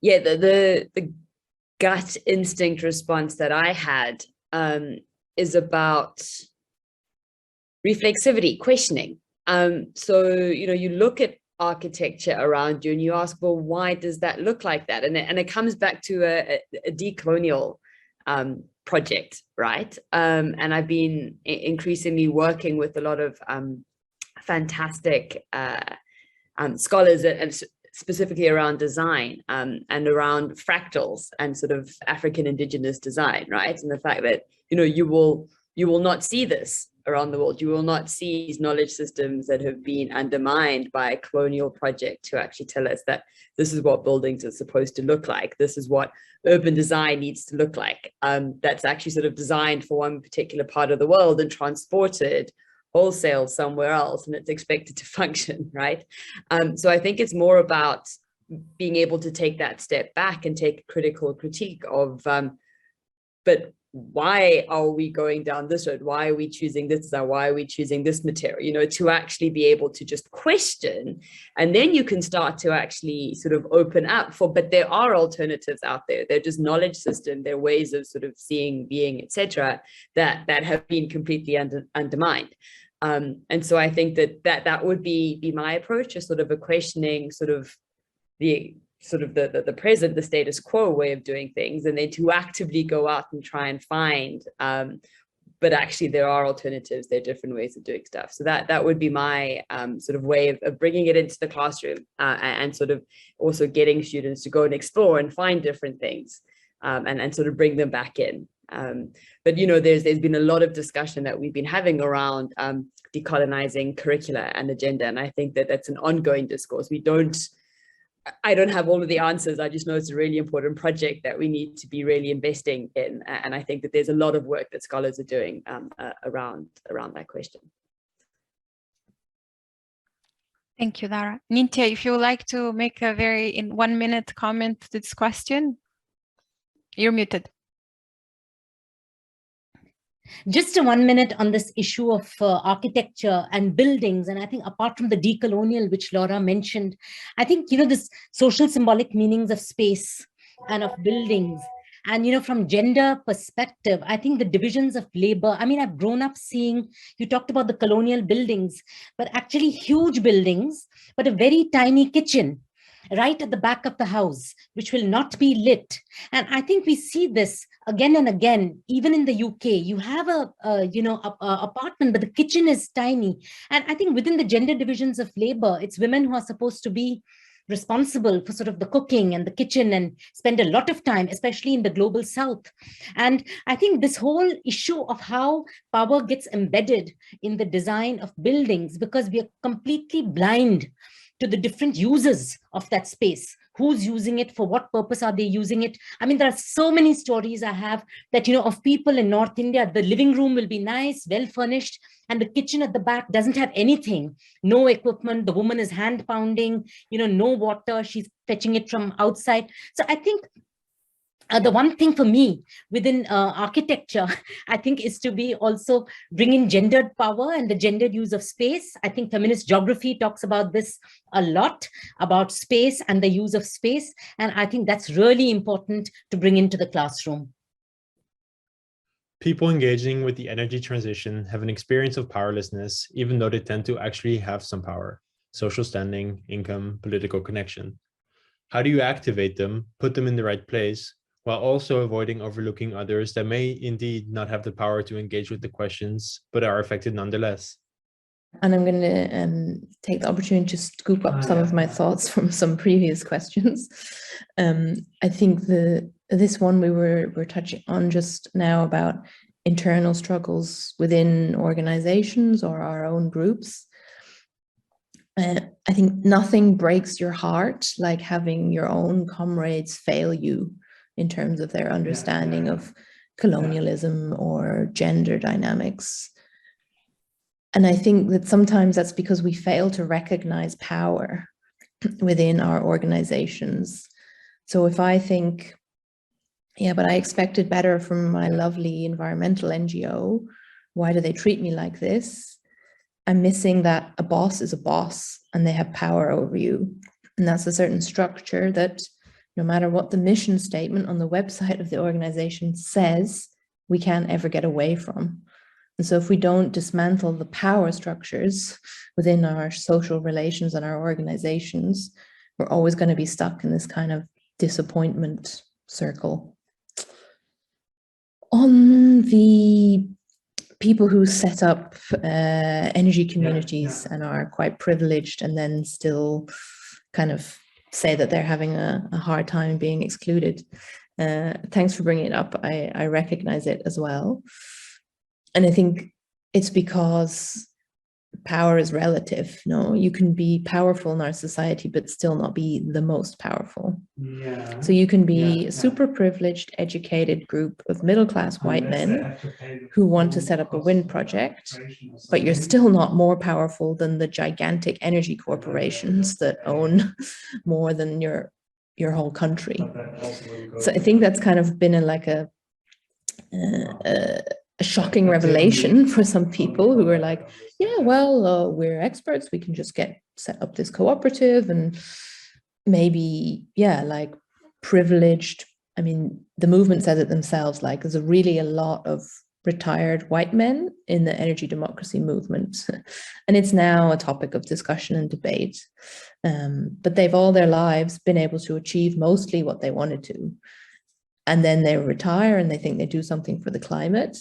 yeah, the gut instinct response that I had is about reflexivity, questioning. So, you know, you look at architecture around you and you ask, well, why does that look like that? And it comes back to a decolonial project, right? And I've been increasingly working with a lot of fantastic scholars and specifically around design and around fractals and sort of African indigenous design, right? And the fact that, you know, you will not see this around the world. You will not see these knowledge systems that have been undermined by a colonial project to actually tell us that this is what buildings are supposed to look like. This is what urban design needs to look like. That's actually sort of designed for one particular part of the world and transported wholesale somewhere else, and it's expected to function, right? So I think it's more about being able to take that step back and take a critical critique of, but why are we going down this road? Why are we choosing this design? Why are we choosing this material? You know, to actually be able to just question, and then you can start to actually sort of open up for, but there are alternatives out there. They're just knowledge system, they're ways of sort of seeing, being, etc., that have been completely undermined. And so I think that would be my approach, is sort of a questioning sort of the present, the status quo way of doing things, and then to actively go out and try and find, but actually there are alternatives, there are different ways of doing stuff. So that would be my sort of way of bringing it into the classroom, and sort of also getting students to go and explore and find different things, and sort of bring them back in. But, you know, there's been a lot of discussion that we've been having around decolonizing curricula and agenda. And I think that that's an ongoing discourse. I don't have all of the answers. I just know it's a really important project that we need to be really investing in. And I think that there's a lot of work that scholars are doing around that question. Thank you, Lara. Nintya, if you would like to make a in 1 minute comment to this question, you're muted. Just a 1 minute on this issue of architecture and buildings. And I think apart from the decolonial, which Laura mentioned, I think, you know, this social symbolic meanings of space and of buildings. And, you know, from gender perspective, I think the divisions of labor, I mean, I've grown up seeing, you talked about the colonial buildings, but actually huge buildings, but a very tiny kitchen right at the back of the house, which will not be lit. And I think we see this again and again, even in the UK. You have a apartment, but the kitchen is tiny. And I think within the gender divisions of labor, it's women who are supposed to be responsible for sort of the cooking and the kitchen and spend a lot of time, especially in the global south. And I think this whole issue of how power gets embedded in the design of buildings, because we are completely blind to the different uses of that space. Who's using it? For what purpose are they using it? I mean, there are so many stories I have that, you know, of people in North India, the living room will be nice, well furnished, and the kitchen at the back doesn't have anything, no equipment. The woman is hand pounding, you know, no water. She's fetching it from outside. So I think the one thing for me within architecture, I think, is to be also bring in gendered power and the gendered use of space. I think feminist geography talks about this a lot, about space and the use of space. And I think that's really important to bring into the classroom. People engaging with the energy transition have an experience of powerlessness, even though they tend to actually have some power, social standing, income, political connection. How do you activate them, put them in the right place, while also avoiding overlooking others that may indeed not have the power to engage with the questions, but are affected nonetheless. And I'm going to take the opportunity to scoop up some of my thoughts from some previous questions. I think this one we were touching on just now about internal struggles within organizations or our own groups. I think nothing breaks your heart like having your own comrades fail you in terms of their understanding of colonialism or gender dynamics. And I think that sometimes that's because we fail to recognize power within our organizations. So if I think, yeah, but I expected better from my lovely environmental NGO, why do they treat me like this? I'm missing that a boss is a boss and they have power over you. And that's a certain structure that no matter what the mission statement on the website of the organization says, we can't ever get away from. And so if we don't dismantle the power structures within our social relations and our organizations, we're always going to be stuck in this kind of disappointment circle. On the people who set up energy communities and are quite privileged and then still kind of say that they're having a hard time being excluded. Thanks for bringing it up. I recognize it as well. And I think it's because power is relative. No, you can be powerful in our society, but still not be the most powerful. Yeah. So you can be a super privileged, educated group of middle-class white men who want to set up a wind project, but you're still not more powerful than the gigantic energy corporations that own more than your whole country. So I think that's kind of been a shocking revelation for some people who are like, yeah, well, we're experts. We can just set up this cooperative and maybe, yeah, like privileged. I mean, the movement says it themselves, like there's really a lot of retired white men in the energy democracy movement. And it's now a topic of discussion and debate. But they've all their lives been able to achieve mostly what they wanted to. And then they retire and they think they do something for the climate.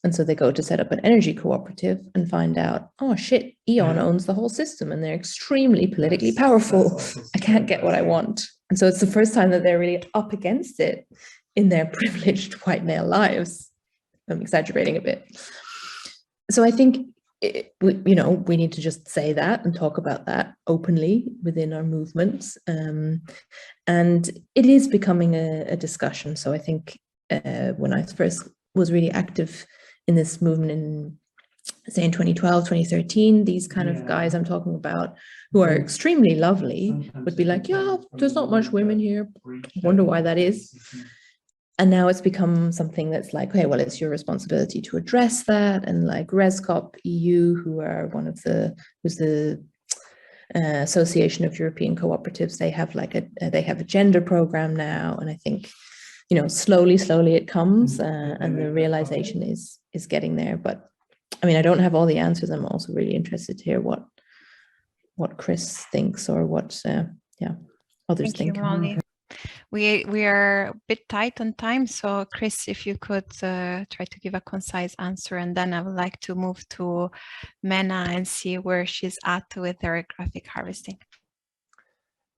And so they go to set up an energy cooperative and find out, oh shit, E.ON owns the whole system and they're extremely politically powerful. I can't get what I want. And so it's the first time that they're really up against it in their privileged white male lives. I'm exaggerating a bit. So I think, we need to just say that and talk about that openly within our movements. And it is becoming a discussion. So I think when I first was really active in this movement in, say, in 2012, 2013, these kind of guys I'm talking about who are extremely lovely would be like, yeah, there's not much women here. I wonder why that is. And now it's become something that's like, okay, well, it's your responsibility to address that. And like ResCop EU, who's the Association of European Cooperatives, they have they have a gender program now. And I think, slowly it comes and the realization is getting there. But I mean, I don't have all the answers. I'm also really interested to hear what Chris thinks or what others think. Molly. We are a bit tight on time, so Chris, if you could try to give a concise answer, and then I would like to move to Mena and see where she's at with her graphic harvesting.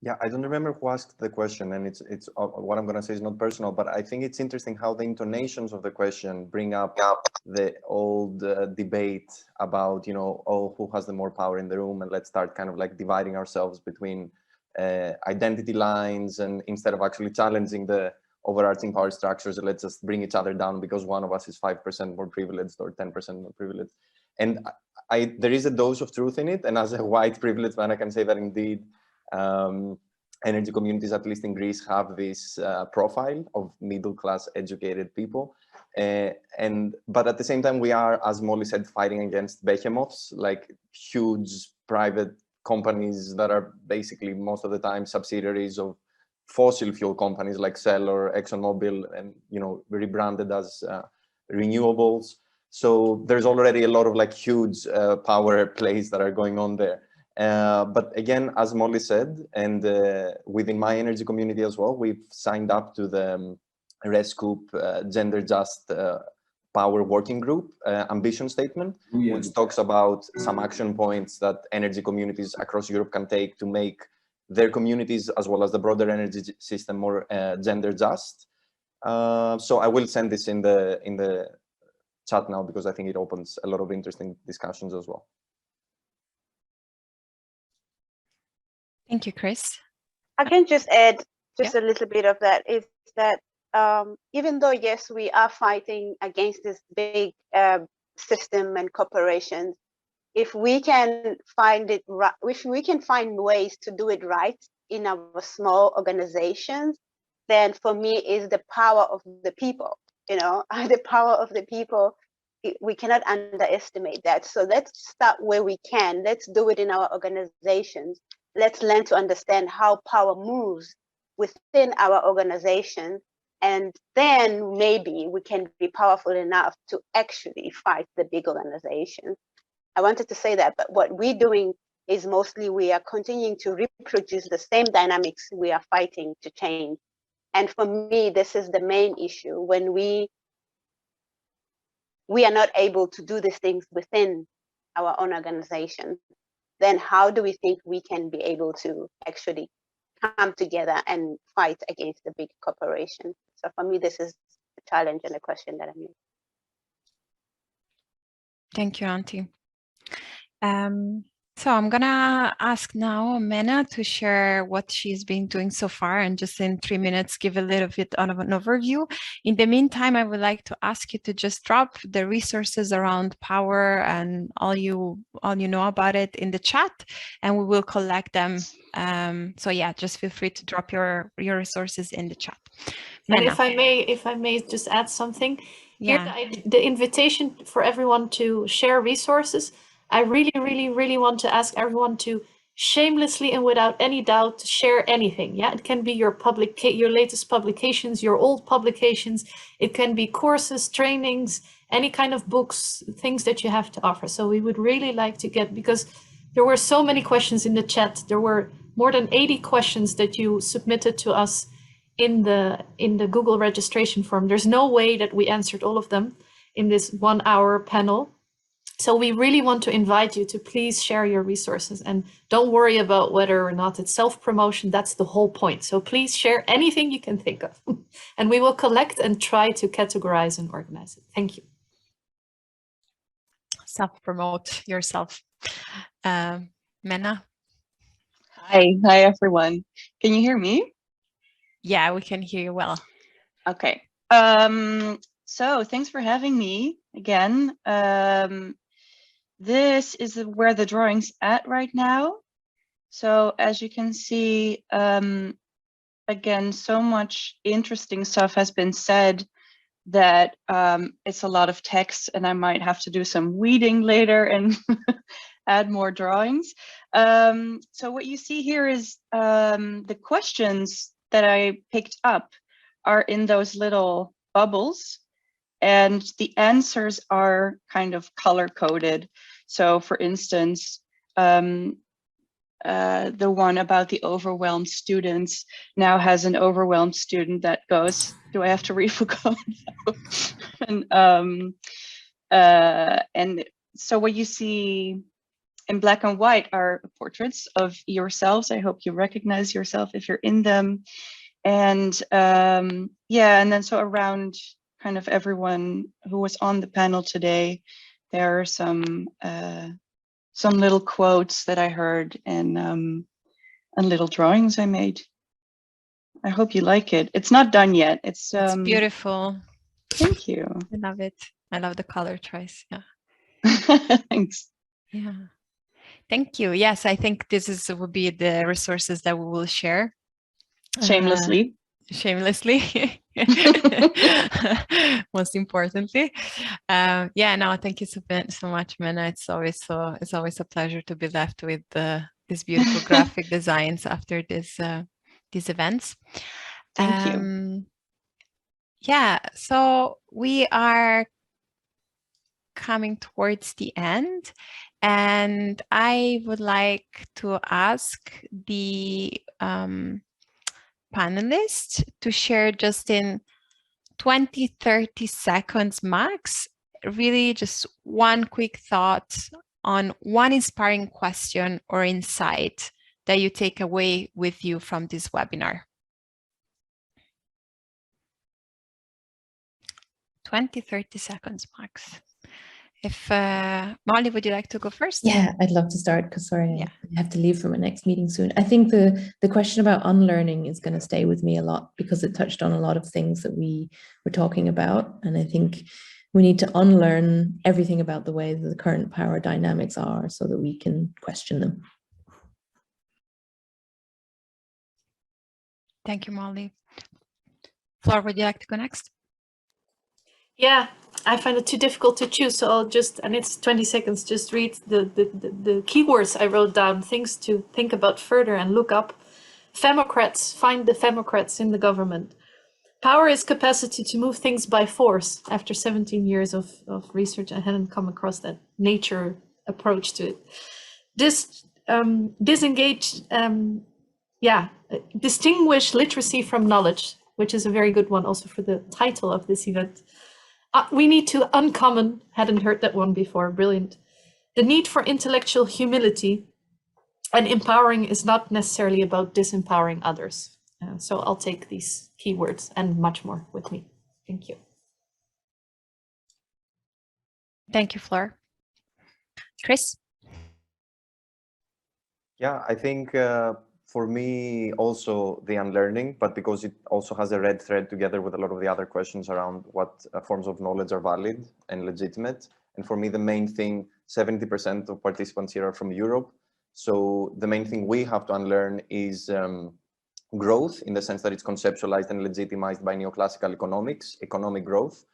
Yeah, I don't remember who asked the question, and it's what I'm going to say is not personal, but I think it's interesting how the intonations of the question bring up the old debate about, who has the more power in the room, and let's start kind of like dividing ourselves between identity lines, and instead of actually challenging the overarching power structures, let's just bring each other down because one of us is 5% more privileged or 10% more privileged. And there is a dose of truth in it, and as a white privileged man, I can say that indeed energy communities, at least in Greece, have this profile of middle-class educated people. But at the same time, we are, as Molly said, fighting against behemoths, like huge private companies that are basically most of the time subsidiaries of fossil fuel companies like Shell or ExxonMobil, and rebranded as renewables. So there's already a lot of like huge power plays that are going on there. But again, as Molly said, and within my energy community as well, we've signed up to the ResCoop Gender Just Power Working Group ambition statement, which talks about some action points that energy communities across Europe can take to make their communities as well as the broader energy system more gender just. So I will send this in the chat now, because I think it opens a lot of interesting discussions as well. Thank you, Chris. I can just add just a little bit of that, is that even though, yes, we are fighting against this big system and corporations, if we can find it right, if we can find ways to do it right in our small organizations, then for me is the power of the people, you know, the power of the people. We cannot underestimate that. So let's start where we can. Let's do it in our organizations. Let's learn to understand how power moves within our organization. And then maybe we can be powerful enough to actually fight the big organizations. I wanted to say that, but what we're doing is mostly we are continuing to reproduce the same dynamics we are fighting to change. And for me, this is the main issue. When we are not able to do these things within our own organization, then how do we think we can be able to actually come together and fight against the big corporation? So for me, this is the challenge and the question that I'm in. Thank you, Auntie. So I'm gonna ask now Mena to share what she's been doing so far, and just in 3 minutes give a little bit of an overview. In the meantime, I would like to ask you to just drop the resources around power and all you know about it in the chat, and we will collect them. So yeah, just feel free to drop your resources in the chat. And if I may just add something, yeah, here the invitation for everyone to share resources. I really want to ask everyone to shamelessly and without any doubt share anything. Yeah, it can be your latest publications, your old publications. It can be courses, trainings, any kind of books, things that you have to offer. So we would really like to get, because there were so many questions in the chat. There were more than 80 questions that you submitted to us in the Google registration form. There's no way that we answered all of them in this 1 hour panel. So we really want to invite you to please share your resources, and don't worry about whether or not it's self-promotion. That's the whole point. So please share anything you can think of and we will collect and try to categorize and organize it. Thank you. Self-promote yourself. Mena? Hi everyone. Can you hear me? Yeah, we can hear you well. Okay. So thanks for having me again. This is where the drawing's at right now. So as you can see, again, so much interesting stuff has been said that it's a lot of text, and I might have to do some weeding later and add more drawings. So what you see here is the questions that I picked up are in those little bubbles, and the answers are kind of color coded. So for instance, the one about the overwhelmed students now has an overwhelmed student that goes, do I have to read Foucault? And so what you see in black and white are portraits of yourselves. I hope you recognize yourself if you're in them. And yeah, and then so around kind of everyone who was on the panel today, there are some little quotes that I heard and little drawings I made. I hope you like it. It's not done yet. It's beautiful. Thank you. I love it. I love the color choice. Yeah. Thanks. Yeah. Thank you. Yes, I think this would be the resources that we will share. Shamelessly. Shamelessly. Most importantly. Yeah, no, thank you so much, Mena. It's always a pleasure to be left with these beautiful graphic designs after these events. Thank you. Yeah, so we are coming towards the end, and I would like to ask the panelists to share just in 20, 30 seconds max. Really just one quick thought on one inspiring question or insight that you take away with you from this webinar. 20, 30 seconds max. If Molly, would you like to go first? Yeah, I'd love to start because sorry, Yeah. I have to leave for my next meeting soon. I think the question about unlearning is going to stay with me a lot because it touched on a lot of things that we were talking about. And I think we need to unlearn everything about the way that the current power dynamics are so that we can question them. Thank you, Molly. Flora, would you like to go next? Yeah, I find it too difficult to choose, so I'll just, and it's 20 seconds, just read the keywords I wrote down, things to think about further and look up. Femocrats, find the femocrats in the government. Power is capacity to move things by force. After 17 years of research, I hadn't come across that nature approach to it. Disengage, distinguish literacy from knowledge, which is a very good one also for the title of this event. We need to uncommon, hadn't heard that one before, brilliant. The need for intellectual humility, and empowering is not necessarily about disempowering others. So I'll take these keywords and much more with me. Thank you. Thank you, Flora. Chris? Yeah, I think for me also the unlearning, but because it also has a red thread together with a lot of the other questions around what forms of knowledge are valid and legitimate. And for me, the main thing, 70% of participants here are from Europe. So the main thing we have to unlearn is growth, in the sense that it's conceptualized and legitimized by neoclassical economics, economic growth.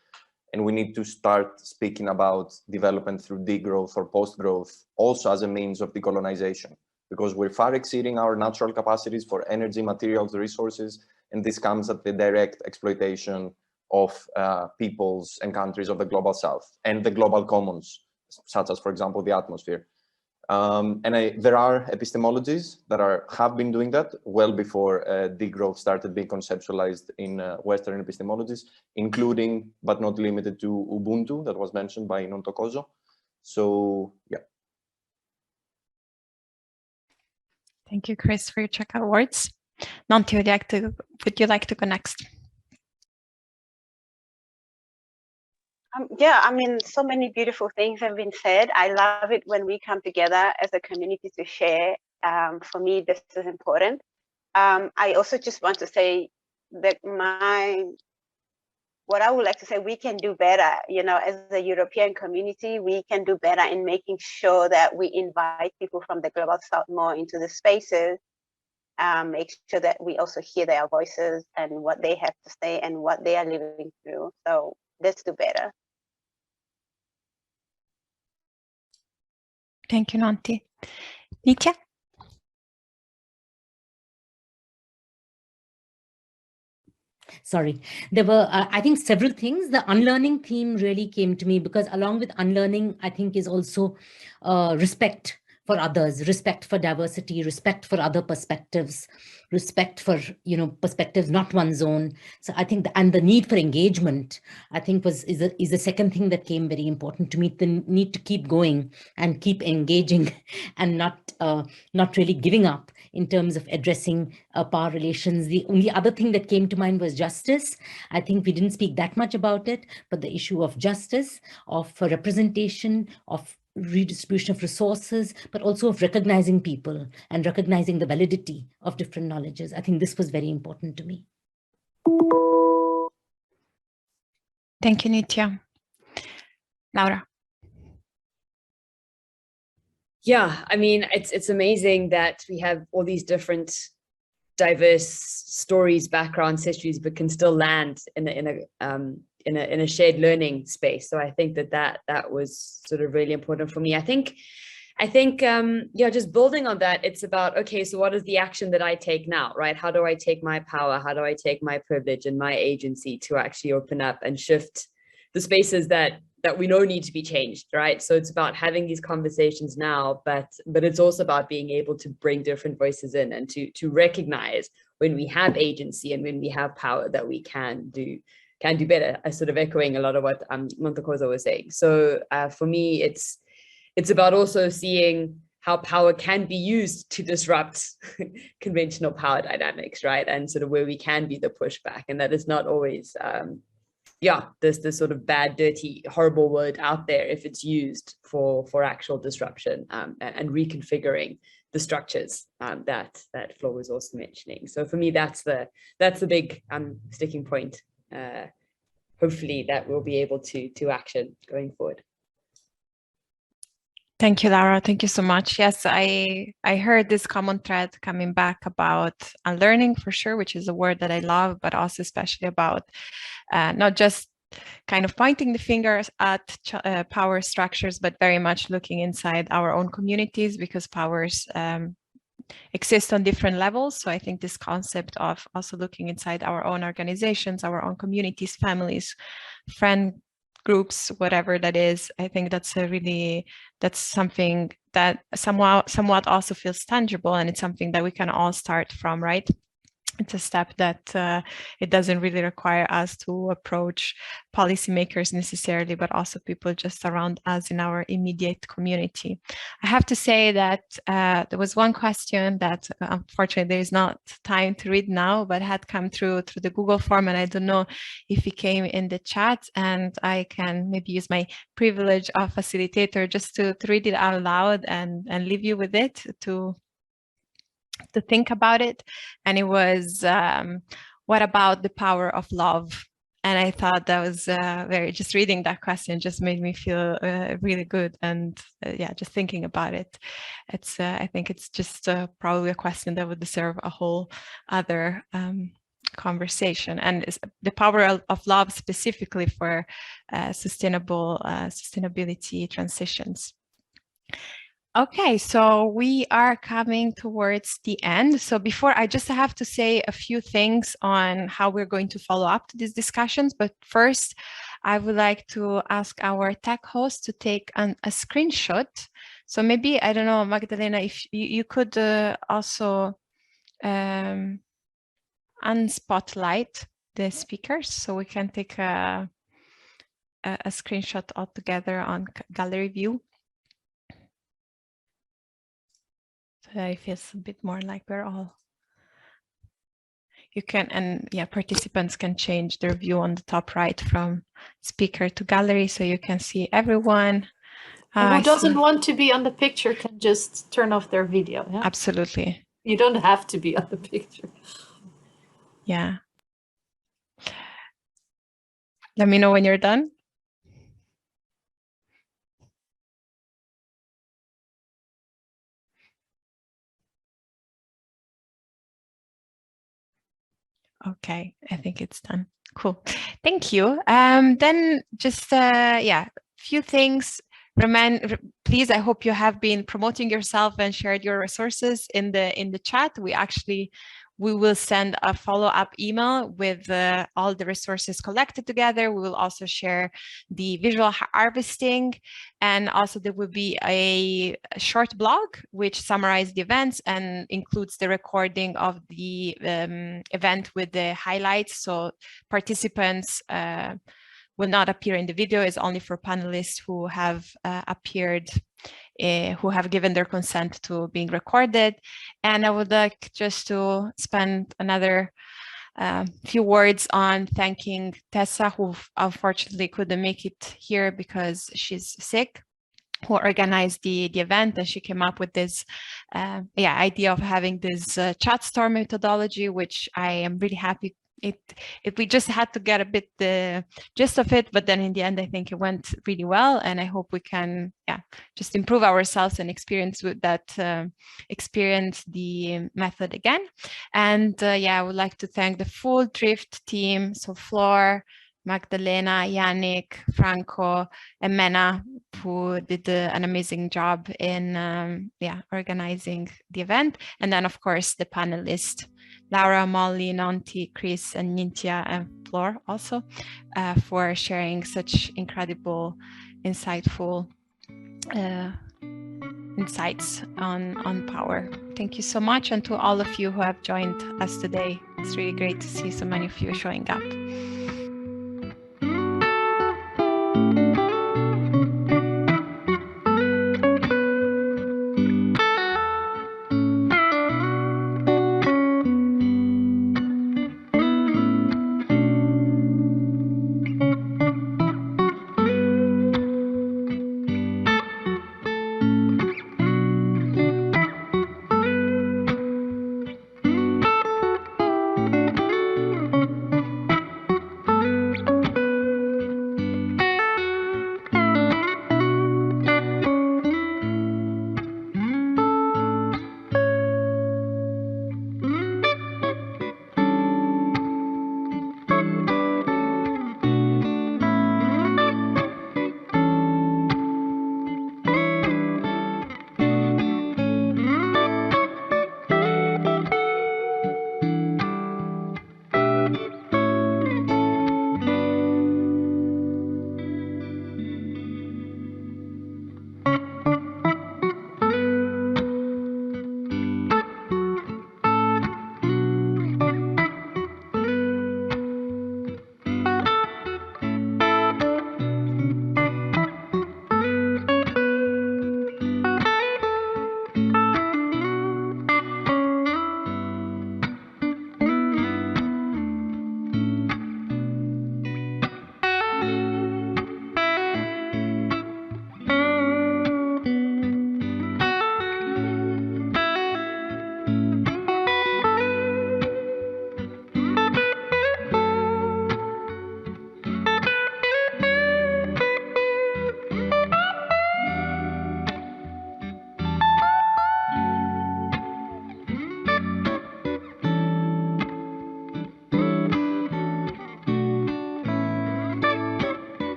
And we need to start speaking about development through degrowth or post-growth also as a means of decolonization, because we're far exceeding our natural capacities for energy, materials, resources, and this comes at the direct exploitation of peoples and countries of the global south and the global commons, such as, for example, the atmosphere. There are epistemologies that have been doing that well before degrowth started being conceptualized in Western epistemologies, including, but not limited to, Ubuntu, that was mentioned by Nontokozo. So, yeah. Thank you, Chris, for your checkout words. Nanti, would you like to go next? Yeah, I mean, so many beautiful things have been said. I love it when we come together as a community to share. For me, this is important. I also just want to say that what I would like to say, we can do better, you know, as a European community, we can do better in making sure that we invite people from the global south more into the spaces, make sure that we also hear their voices and what they have to say and what they are living through. So let's do better. Thank you, Nanti. Nitya? Sorry, there were, I think, several things. The unlearning theme really came to me because along with unlearning, I think is also respect for others, respect for diversity, respect for other perspectives, respect for, you know, perspectives not one's own. So I think, and the need for engagement, I think is the second thing that came very important to me, the need to keep going and keep engaging and not really giving up in terms of addressing power relations. The only other thing that came to mind was justice. I think we didn't speak that much about it, but the issue of justice, of representation, of redistribution of resources, but also of recognizing people and recognizing the validity of different knowledges. I think this was very important to me. Thank you, Nitya. Laura? Yeah, I mean, it's amazing that we have all these different diverse stories, backgrounds, histories, but can still land in a shared learning space. So I think that was sort of really important for me. I think yeah, just building on that, it's about, okay, so what is the action that I take now, right? How do I take my power? How do I take my privilege and my agency to actually open up and shift the spaces that we know need to be changed, right? So it's about having these conversations now, but it's also about being able to bring different voices in and to recognize when we have agency and when we have power that we can do can do better. I sort of echoing a lot of what Montecosa was saying. So for me, it's about also seeing how power can be used to disrupt conventional power dynamics, right? And sort of where we can be the pushback, and that is not always, there's this sort of bad, dirty, horrible word out there if it's used for actual disruption and reconfiguring the structures that Flo was also mentioning. So for me, that's the big sticking point. Hopefully that we'll be able to action going forward. Thank you, Laura. Thank you so much. Yes, I heard this common thread coming back about unlearning for sure, which is a word that I love, but also especially about not just kind of pointing the fingers at power structures, but very much looking inside our own communities, because powers exist on different levels. So I think this concept of also looking inside our own organizations, our own communities, families, friend groups, whatever that is, I think that's something that somewhat also feels tangible, and it's something that we can all start from, right? It's a step that it doesn't really require us to approach policymakers necessarily, but also people just around us in our immediate community. I have to say that there was one question that unfortunately there is not time to read now, but had come through the Google form, and I don't know if it came in the chat, and I can maybe use my privilege of facilitator just to read it out loud and leave you with it to think about it. And it was, what about the power of love? And I thought that was just reading that question just made me feel really good. And just thinking about it, it's I think it's just probably a question that would deserve a whole other conversation. And the power of love specifically for sustainability transitions. Okay, so we are coming towards the end. So before, I just have to say a few things on how we're going to follow up to these discussions. But first, I would like to ask our tech host to take a screenshot. So maybe, I don't know, Magdalena, if you could also unspotlight the speakers so we can take a screenshot all together on gallery view. It feels a bit more like we're all, you can, and yeah, participants can change their view on the top right from speaker to gallery, so you can see everyone. Who doesn't want to be on the picture can just turn off their video. Yeah? Absolutely. You don't have to be on the picture. Yeah. Let me know when you're done. Okay, I think it's done. Cool. Thank you. Then just, few things. Please, I hope you have been promoting yourself and shared your resources in the chat. We will send a follow-up email with all the resources collected together. We will also share the visual harvesting, and also there will be a short blog which summarizes the events and includes the recording of the event with the highlights. So participants will not appear in the video. It's only for panelists who have appeared, who have given their consent to being recorded. And I would like just to spend another few words on thanking Tessa, who unfortunately couldn't make it here because she's sick, who organized the event, and she came up with this idea of having this Chatstorm methodology, which I am really happy. We just had to get a bit the gist of it, but then in the end, I think it went really well, and I hope we can, just improve ourselves and experience the method again. And I would like to thank the full Drift team, so Flor, Magdalena, Yannick, Franco, and Mena, who did an amazing job in organizing the event, and then of course the panelists. Laura, Molly, Nanti, Chris, and Nintya, and Flor also for sharing such incredible, insightful insights on power. Thank you so much, and to all of you who have joined us today. It's really great to see so many of you showing up.